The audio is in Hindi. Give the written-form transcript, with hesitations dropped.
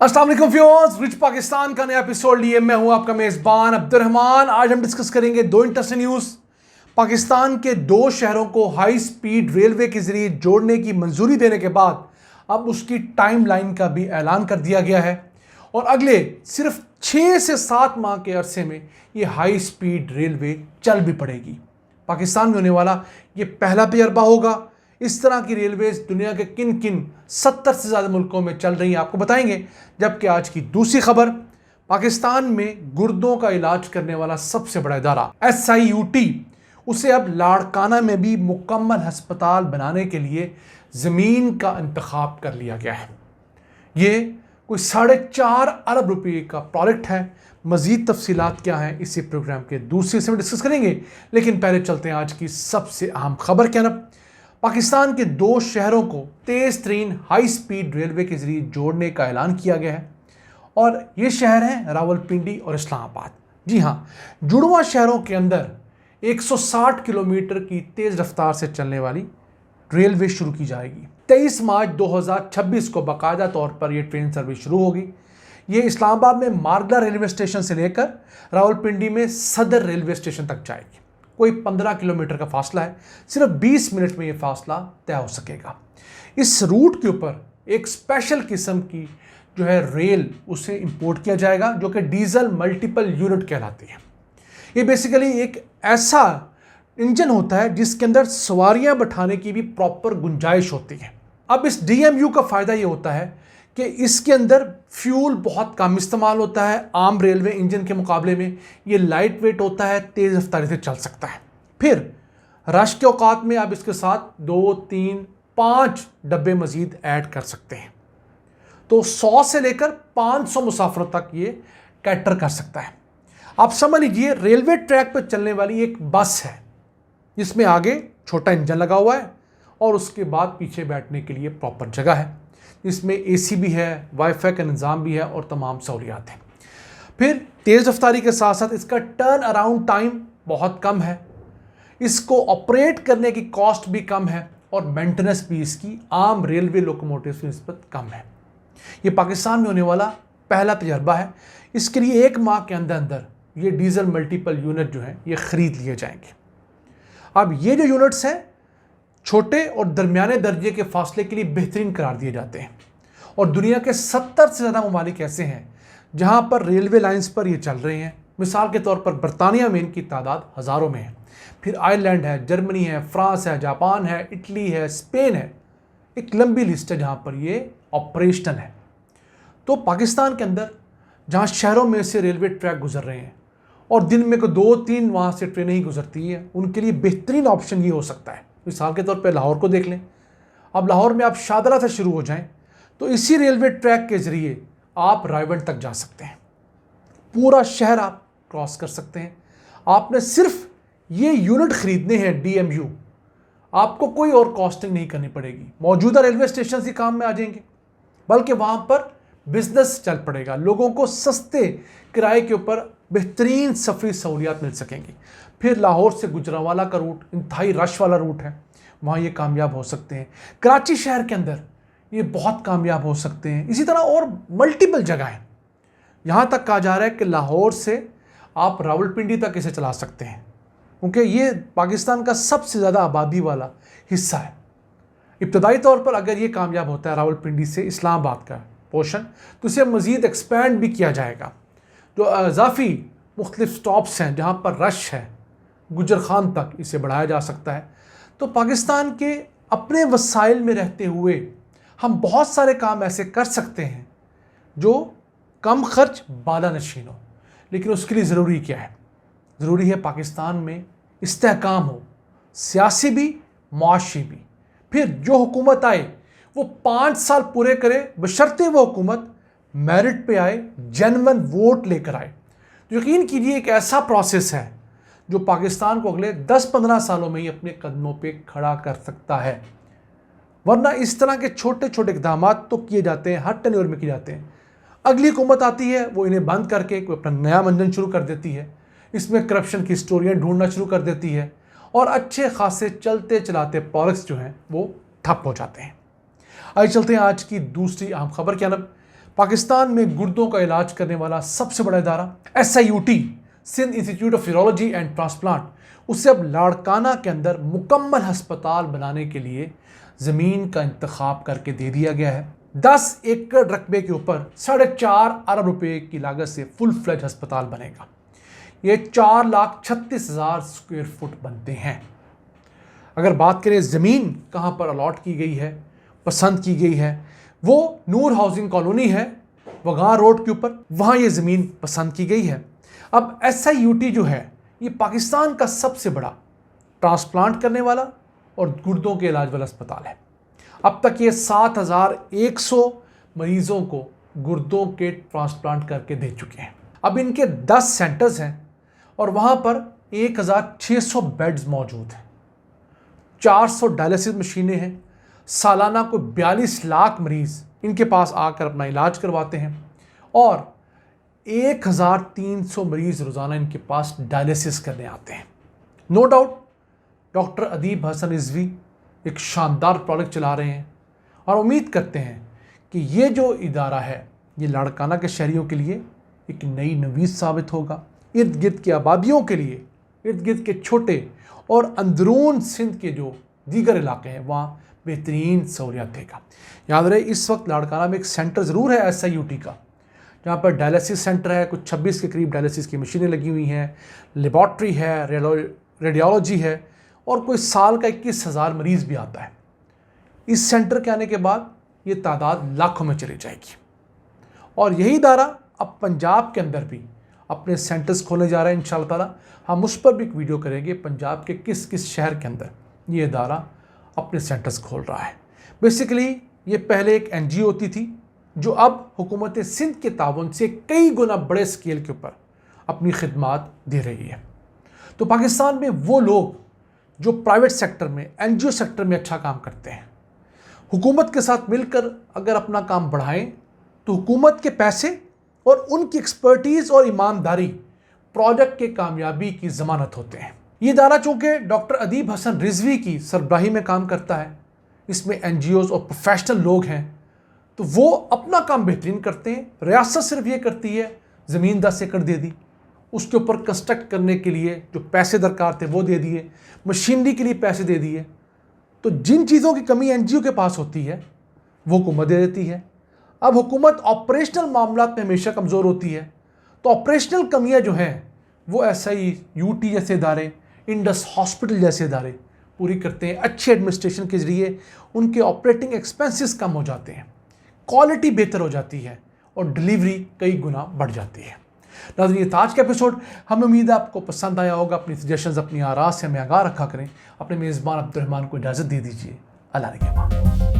अस्सलाम वालेकुम व्यूअर्स, रिच पाकिस्तान का नया एपिसोड लिए मैं हूं आपका मेज़बान अब्दुर्रहमान। आज हम डिस्कस करेंगे दो इंटरेस्टिंग न्यूज़। पाकिस्तान के दो शहरों को हाई स्पीड रेलवे के जरिए जोड़ने की मंजूरी देने के बाद अब उसकी टाइमलाइन का भी ऐलान कर दिया गया है और अगले सिर्फ 6 से 7 माह के अरसे में ये हाई स्पीड रेलवे चल भी पड़ेगी। पाकिस्तान में होने वाला ये पहला तजर्बा होगा। इस तरह की रेलवेज दुनिया के किन किन 70 से ज़्यादा मुल्कों में चल रही हैं आपको बताएंगे। जबकि आज की दूसरी खबर, पाकिस्तान में गुर्दों का इलाज करने वाला सबसे बड़ा इदारा SIUT, उसे अब लाड़काना में भी मुकम्मल हस्पताल बनाने के लिए ज़मीन का इंतखाब कर लिया गया है। ये कोई 4.5 अरब रुपये का प्रोजेक्ट है। मज़ीद तफसीलात क्या हैं इसी प्रोग्राम के दूसरे हिस्से में डिस्कस करेंगे, लेकिन पहले चलते हैं आज की सबसे अहम खबर की तरफ। पाकिस्तान के दो शहरों को तेज़ तरीन हाई स्पीड रेलवे के जरिए जोड़ने का ऐलान किया गया है और ये शहर हैं रावलपिंडी और इस्लामाबाद। जी हाँ, जुड़वा शहरों के अंदर 160 किलोमीटर की तेज़ रफ्तार से चलने वाली रेलवे शुरू की जाएगी। 23 मार्च 2026 को बाकायदा तौर पर यह ट्रेन सर्विस शुरू होगी। ये इस्लामाबाद में मारगला रेलवे स्टेशन से लेकर रावलपिंडी में सदर रेलवे स्टेशन तक जाएगी। कोई 15 किलोमीटर का फासला है, सिर्फ 20 मिनट में ये फासला तय हो सकेगा। इस रूट के ऊपर एक स्पेशल किस्म की जो है रेल, उसे इंपोर्ट किया जाएगा जो कि डीजल मल्टीपल यूनिट कहलाती है। ये बेसिकली एक ऐसा इंजन होता है जिसके अंदर सवारियां बैठाने की भी प्रॉपर गुंजाइश होती है। अब इस DMU का फ़ायदा ये होता है कि इसके अंदर फ्यूल बहुत कम इस्तेमाल होता है आम रेलवे इंजन के मुकाबले में। ये लाइट वेट होता है, तेज़ रफ्तारी से चल सकता है। फिर रश के औकात में आप इसके साथ 2, 3, 5 डब्बे मज़ीद ऐड कर सकते हैं, तो 100 से लेकर 500 मुसाफिरों तक ये कैटर कर सकता है। आप समझ लीजिए रेलवे ट्रैक पर चलने वाली एक बस है जिसमें आगे छोटा इंजन लगा हुआ है और उसके बाद पीछे बैठने के लिए प्रॉपर जगह है, इसमें AC भी है, वाईफाई का निज़ाम भी है और तमाम सहूलियात हैं। फिर तेज़ रफ्तारी के साथ साथ इसका टर्न अराउंड टाइम बहुत कम है, इसको ऑपरेट करने की कॉस्ट भी कम है और मेंटेनेंस भी इसकी आम रेलवे लोकोमोटिव से निस्बत कम है। ये पाकिस्तान में होने वाला पहला तजर्बा है। इसके लिए 1 माह के अंदर अंदर ये डीजल मल्टीपल यूनिट जो हैं ये ख़रीद लिए जाएंगे। अब ये जो यूनिट्स हैं छोटे और दरमियाने दर्जे के फासले के लिए बेहतरीन करार दिए जाते हैं और दुनिया के 70 से ज़्यादा ममालिक ऐसे हैं जहां पर रेलवे लाइंस पर ये चल रहे हैं। मिसाल के तौर पर बरतानिया में इनकी तादाद हज़ारों में है, फिर आयरलैंड है, जर्मनी है, फ्रांस है, जापान है, इटली है, स्पेन है, एक लंबी लिस्ट है जहाँ पर ये ऑपरेशनल है। तो पाकिस्तान के अंदर जहाँ शहरों में से रेलवे ट्रैक गुजर रहे हैं और दिन में को 2-3 वहाँ से ट्रेनें ही गुजरती हैं, उनके लिए बेहतरीन ऑप्शन ये हो सकता है। मिसाल के तौर पे लाहौर को देख लें। अब लाहौर में आप शादरा से शुरू हो जाएं तो इसी रेलवे ट्रैक के ज़रिए आप रायवंड तक जा सकते हैं। पूरा शहर आप क्रॉस कर सकते हैं। आपने सिर्फ ये यूनिट ख़रीदने हैं DMU, आपको कोई और कॉस्टिंग नहीं करनी पड़ेगी। मौजूदा रेलवे स्टेशन ही काम में आ जाएंगे, बल्कि वहाँ पर बिजनेस चल पड़ेगा। लोगों को सस्ते किराए के ऊपर बेहतरीन सफरी सहूलियात मिल सकेंगी। फिर लाहौर से गुजरांवाला का रूट इंतहाई रश वाला रूट है, वहाँ ये कामयाब हो सकते हैं। कराची शहर के अंदर ये बहुत कामयाब हो सकते हैं। इसी तरह और मल्टीपल जगह हैं। यहाँ तक कहा जा रहा है कि लाहौर से आप रावलपिंडी तक इसे चला सकते हैं, क्योंकि ये पाकिस्तान का सबसे ज़्यादा आबादी वाला हिस्सा है। इब्तदाई तौर पर अगर ये कामयाब होता है रावलपिंडी से इस्लामाबाद का पोर्शन, तो इसे मज़ीद एक्सपेंड भी किया जाएगा। जो अजाफी मुख्तलिफ स्टॉप्स हैं जहाँ पर रश है, गुजर खान तक इसे बढ़ाया जा सकता है। तो पाकिस्तान के अपने वसाइल में रहते हुए हम बहुत सारे काम ऐसे कर सकते हैं जो कम खर्च बाला नशीन हो। लेकिन उसके लिए ज़रूरी क्या है? ज़रूरी है पाकिस्तान में इस्तेहकाम हो, सियासी भी, मुआशी भी। फिर जो हुकूमत आए वो 5 साल पूरे करे, बशर्ते वो हुकूमत मेरिट पे आए, जेन्युइन वोट लेकर आए। यकीन कीजिए एक ऐसा प्रोसेस है जो पाकिस्तान को अगले 10-15 सालों में ही अपने कदमों पे खड़ा कर सकता है। वरना इस तरह के छोटे छोटे इक़दाम तो किए जाते हैं, हर टेन्योर में किए जाते हैं। अगली हुकूमत आती है, वो इन्हें बंद करके कोई अपना नया मंजन शुरू कर देती है, इसमें करप्शन की स्टोरियाँ ढूंढना शुरू कर देती है और अच्छे खासे चलते चलाते प्रोजेक्ट्स जो हैं वो ठप हो जाते हैं। आइए चलते हैं आज की दूसरी अहम खबर की तरफ। पाकिस्तान में गुर्दों का इलाज करने वाला सबसे बड़ा इदारा SIUT, Sindh institute of urology and transplant, उसे अब लाड़काना के अंदर मुकम्मल अस्पताल बनाने के लिए ज़मीन का इंतखाब करके दे दिया गया है। 10 एकड़ रकबे के ऊपर 4.5 अरब रुपए की लागत से फुल फ्लेज अस्पताल बनेगा। ये 4,36,000 स्क्वायर फुट बनते हैं। अगर बात करें ज़मीन कहाँ पर अलॉट की गई है, पसंद की गई है, वो नूर हाउसिंग कॉलोनी है वगां रोड के ऊपर, वहाँ ये ज़मीन पसंद की गई है। अब SIUT जो है ये पाकिस्तान का सबसे बड़ा ट्रांसप्लांट करने वाला और गुर्दों के इलाज वाला अस्पताल है। अब तक ये 7,100 मरीज़ों को गुर्दों के ट्रांसप्लांट करके दे चुके हैं। अब इनके 10 सेंटर्स हैं और वहाँ पर 1,600 बेड्स मौजूद हैं, 400 डायलिसिस मशीनें हैं। सालाना को 42 लाख मरीज़ इनके पास आकर अपना इलाज करवाते हैं और 1,300 मरीज़ रोज़ाना इनके पास डायलिसिस करने आते हैं। नो डाउट डॉक्टर अदीब हसन रिजवी एक शानदार प्रोडक्ट चला रहे हैं और उम्मीद करते हैं कि ये जो इदारा है ये लाड़काना के शहरियों के लिए एक नई नवीद साबित होगा। इर्द गिर्द की आबादियों के लिए, इर्द गिर्द के छोटे और अंदरून सिंध के जो दीगर इलाके हैं वहाँ बेहतरीन सहूलियत देगा। याद रहे इस वक्त लाड़काना में एक सेंटर ज़रूर है SIUT का, जहाँ पर डायलिसिस सेंटर है, कुछ 26 के करीब डायलिसिस की मशीनें लगी हुई हैं, लेबॉर्ट्री है, रेडियोलॉजी है और कोई साल का 21,000 मरीज़ भी आता है। इस सेंटर के आने के बाद ये तादाद लाखों में चली जाएगी और यही इदारा अब पंजाब के अंदर भी अपने सेंटर्स खोलने जा रहे हैं इंशाअल्लाह ताला। हम उस पर भी एक वीडियो करेंगे पंजाब के किस किस शहर के अंदर ये इदारा अपने सेंटर्स खोल रहा है। बेसिकली ये पहले एक NGO होती थी जो अब हुकूमत सिंध के ताउन से कई गुना बड़े स्केल के ऊपर अपनी खिदमात दे रही है। तो पाकिस्तान में वो लोग जो प्राइवेट सेक्टर में, NGO सेक्टर में अच्छा काम करते हैं, हुकूमत के साथ मिलकर अगर अपना काम बढ़ाएं तो हुकूमत के पैसे और उनकी एक्सपर्टीज़ और ईमानदारी प्रोजेक्ट के कामयाबी की ज़मानत होते हैं। ये इदारा चूँकि डॉक्टर अदीब हसन रिजवी की सरबराही में काम करता है, इसमें NGOs और प्रोफेशनल लोग हैं, तो वो अपना काम बेहतरीन करते हैं। रियासत सिर्फ ये करती है ज़मीन 10 एकड़ दे दी, उसके ऊपर कंस्ट्रक्ट करने के लिए जो पैसे दरकार थे वो दे दिए, मशीनरी के लिए पैसे दे दिए। तो जिन चीज़ों की कमी NGO के पास होती है वो हुकूमत दे देती है। अब हुकूमत ऑपरेशनल मामलात में हमेशा कमज़ोर होती है, तो ऑपरेशनल कमियां जो हैं वो SIUT जैसे इदारे, इंडस हॉस्पिटल जैसे इदारे पूरी करते हैं। अच्छे एडमिनिस्ट्रेशन के ज़रिए उनके ऑपरेटिंग एक्सपेंसेस कम हो जाते हैं, क्वालिटी बेहतर हो जाती है और डिलीवरी कई गुना बढ़ जाती है। नाज़रीन, ये था आज का एपिसोड। हमें उम्मीद है आपको पसंद आया होगा। अपनी सजेशंस, अपनी आराज़ से हमें आगाह रखा करें। अपने मेज़बान अब्दुर्रहमान को इजाज़त दे दीजिए। अल्लाह ने के बाद।